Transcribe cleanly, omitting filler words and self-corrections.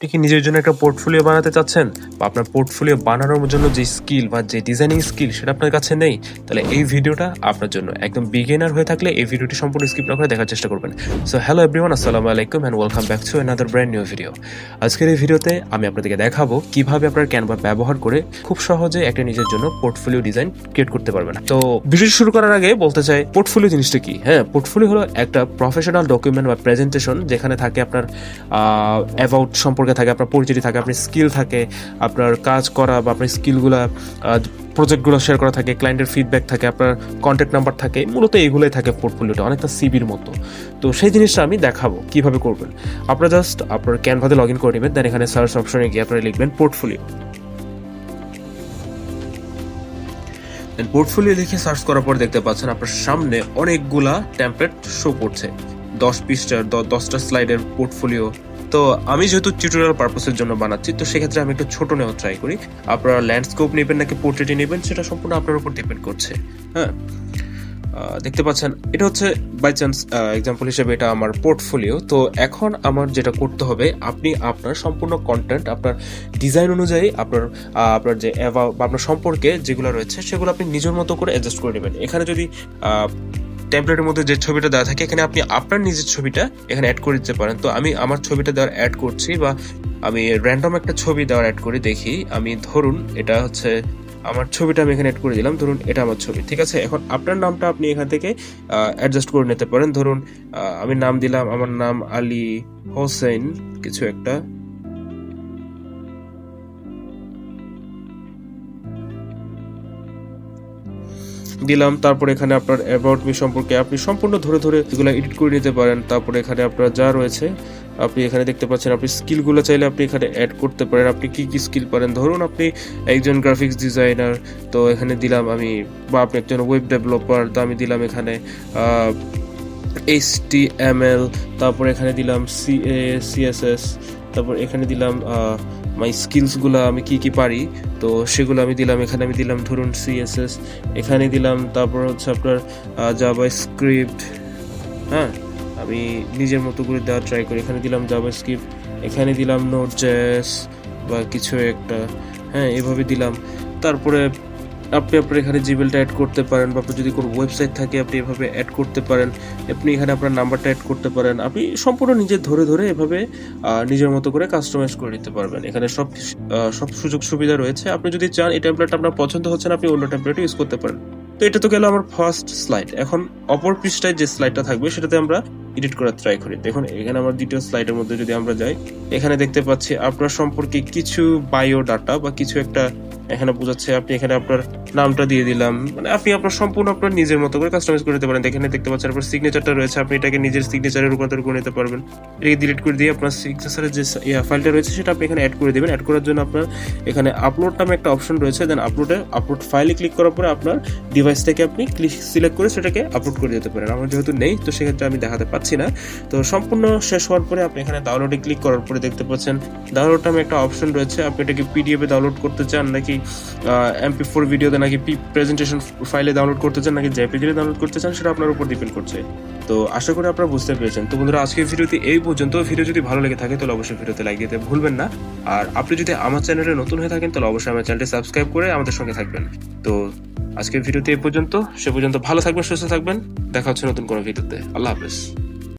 আপনি কি নিজের জন্য একটা পোর্টফোলিও বানাতে চাচ্ছেন, বা আপনার পোর্টফোলিও বানানোর জন্য যে স্কিল বা যে ডিজাইনিং স্কিল সেটা আপনার কাছে নেই, তাহলে এই ভিডিওটা আপনার জন্য একদম বিগিনার হয়ে থাকলে এই ভিডিওটি সম্পূর্ণ স্কিপ না করে দেখার চেষ্টা করবেন। সো হ্যালো এভরিওয়ান, আসসালামু আলাইকুম and welcome back to another brand new video. আজকের এই ভিডিওতে আমি আপনাদেরকে দেখাবো কিভাবে আপনার ক্যানভা ব্যবহার করে খুব সহজে একটা নিজের জন্য পোর্টফোলিও ডিজাইন ক্রিয়েট করতে পারবেন। তো ভিডিও শুরু করার আগে বলতে চাই পোর্টফোলিও জিনিসটা কি। হ্যাঁ, পোর্টফোলিও হলো একটা প্রফেশনাল ডকুমেন্ট বা প্রেজেন্টেশন যেখানে থাকে আপনার অ্যাবাউট সম্পর্কে থাকে, আপনার পরিচিতি থাকে, আপনার স্কিল থাকে, আপনার কাজ করা বা আপনার স্কিলগুলো প্রজেক্টগুলো শেয়ার করা থাকে, ক্লায়েন্টের ফিডব্যাক থাকে, আপনার কন্ট্যাক্ট নাম্বার থাকে, মূলত এইগুলোই থাকে পোর্টফোলিওটা, অনেকটা সিবির মতো। তো সেই জিনিসটা আমি দেখাবো কিভাবে করবেন। আপনারা জাস্ট আপনার ক্যানভাতে লগ ইন করে নেবেন, দেন এখানে সার্চ অপশনে গিয়ে আপনারা লিখবেন পোর্টফোলিও। পোর্টফোলিও লিখে সার্চ করার পর দেখতে পাচ্ছেন আপনার সামনে অনেকগুলা টেমপ্লেট শো করছে, 10টা স্লাইডের পোর্টফোলিও। তো আমি যেহেতু টিউটোরিয়াল পারপাসের জন্য বানাচ্ছি, তো সেক্ষেত্রে আমি একটু ছোট নেওয়ার ট্রাই করি। আপনারা ল্যান্ডস্কেপ নেবেন নাকি পোর্ট্রেটে নেবেন সেটা সম্পূর্ণ আপনার উপর ডিপেন্ড করছে। হ্যাঁ, দেখতে পাচ্ছেন এটা হচ্ছে বাই চান্স এক্সাম্পল হিসেবে এটা আমার পোর্টফোলিও। তো এখন আমার যেটা করতে হবে, আপনি আপনার সম্পূর্ণ কন্টেন্ট আপনার ডিজাইন অনুযায়ী আপনার যে আপনার সম্পর্কে যেগুলো রয়েছে সেগুলো আপনি নিজের মতো করে অ্যাডজাস্ট করে নেবেন। এখানে যদি টেমপ্লেটের মধ্যে যে ছবিটা দেওয়া থাকে, এখানে আপনি আপনার নিজের ছবিটা এখানে অ্যাড করে দিতে পারেন। তো আমি আমার ছবিটা দেওয়ার অ্যাড করছি, বা আমি র্যান্ডম একটা ছবি দেওয়ার অ্যাড করে দেখি। আমি ধরুন এটা হচ্ছে আমার ছবিটা, আমি এখানে অ্যাড করে দিলাম, ধরুন এটা আমার ছবি, ঠিক আছে। এখন আপনার নামটা আপনি এখান থেকে অ্যাডজাস্ট করে নিতে পারেন। ধরুন আমি নাম দিলাম, আমার নাম আলী হোসেন কিছু একটা, দিলাম। তারপর এখানে আপনার অ্যাবাউট মি সম্পর্কে আপনি সম্পূর্ণ ধরে ধরে এগুলো এডিট করে নিতে পারেন। তারপরে এখানে আপনার যা রয়েছে আপনি এখানে দেখতে পাচ্ছেন, আপনি স্কিলগুলো চাইলে আপনি এখানে অ্যাড করতে পারেন। আপনি কি কি স্কিল পারেন, ধরুন আপনি একজন গ্রাফিক্স ডিজাইনার, তো এখানে দিলাম আমি, বা আপনি একজন ওয়েব ডেভেলপার, তো আমি দিলাম এখানে HTML, তারপর এখানে দিলাম CSS, তারপর এখানে দিলাম মাই স্কিলসগুলো আমি কি কি পারি, তো সেগুলো আমি দিলাম। এখানে আমি দিলাম ধরুন CSS, এখানে দিলাম। তারপর হচ্ছে আপনার জাভা স্ক্রিপ্ট। হ্যাঁ, আমি নিজের মতো করে দেওয়া ট্রাই করি। এখানে দিলাম জাভা স্ক্রিপ্ট, এখানে দিলাম Node.js বা কিছু একটা। হ্যাঁ, এভাবে দিলাম। তারপরে আপনি আপনার এখানে জিমেলটা অ্যাড করতে পারেন, বা আপনার যদি কোনো ওয়েবসাইট থাকে আপনি এভাবে অ্যাড করতে পারেন। আপনি এখানে আপনার নাম্বারটা অ্যাড করতে পারেন। আপনি সম্পূর্ণ নিজে ধরে ধরে এভাবে নিজের মতো করে কাস্টমাইজ করে নিতে পারবেন। এখানে সব সুযোগ সুবিধা রয়েছে। আপনি যদি চান এই টেমপ্লেটটা আপনার পছন্দ হচ্ছে না, আপনি অন্য টেমপ্লেট ইউজ করতে পারেন। তো এটা তো গেল আমার ফার্স্ট স্লাইড। এখন অপর পৃষ্ঠায় যে স্লাইডটা থাকবে সেটাতে আমরা এডিট করার ট্রাই করি। দেখুন এখানে আমার দ্বিতীয় স্লাইডের মধ্যে যদি আমরা যাই, এখানে দেখতে পাচ্ছি আপনার সম্পর্কে কিছু বায়ো ডাটা বা কিছু একটা এখানে বোঝাচ্ছে। আপনি এখানে আপনার নামটা দিয়ে দিলাম, মানে আপনি আপনার সম্পূর্ণ আপনার নিজের মতো করে কাস্টমাইজ করে নিতে পারেন। এখানে দেখতে পাচ্ছেন আপনার সিগনেচারটা রয়েছে, আপনি এটাকে নিজের সিগনেচারে রূপান্তর করে নিতে পারবেন। এটাকে ডিলিট করে দিয়ে আপনার সিগনেচারের যে ফাইলটা রয়েছে সেটা আপনি এখানে অ্যাড করে দেবেন। অ্যাড করার জন্য আপনার এখানে আপলোড নামে একটা অপশন রয়েছে, দেন আপলোড ফাইলে ক্লিক করার পরে আপনার ডিভাইস থেকে আপনি সিলেক্ট করে সেটাকে আপলোড করে দিতে পারেন। আমার যেহেতু নেই, তো সেক্ষেত্রে আমি দেখাতে পাচ্ছি না। তো সম্পূর্ণ শেষ হওয়ার পরে আপনি এখানে ডাউনলোডে ক্লিক করার পরে দেখতে পাচ্ছেন ডাউনলোড নামে একটা অপশন রয়েছে। আপনি এটাকে PDF এ ডাউনলোড করতে চান, নাকি MP4 ভিডিওতে, নাকি প্রেজেন্টেশন ফাইলে ডাউনলোড করতে চান, নাকি JPG এ ডাউনলোড করতে চান, সেটা আপনার উপর ডিপেন্ড করছে। তো আশা করি আপনারা বুঝতে পেরেছেন। তো বন্ধুরা, আজকের ভিডিওতে এই পর্যন্ত। ভিডিও যদি ভালো লেগে থাকে তাহলে অবশ্যই ভিডিওতে লাইক দিতে ভুলবেন না। আর আপনি যদি আমার চ্যানেলে নতুন হয়ে থাকেন তাহলে অবশ্যই আমার চ্যানেলটি সাবস্ক্রাইব করে আমাদের সঙ্গে থাকবেন। তো আজকের ভিডিওতে এই পর্যন্ত। সে পর্যন্ত ভালো থাকবেন, সুস্থ থাকবেন। দেখা হচ্ছে নতুন কোনো ভিডিওতে। আল্লাহ হাফেজ।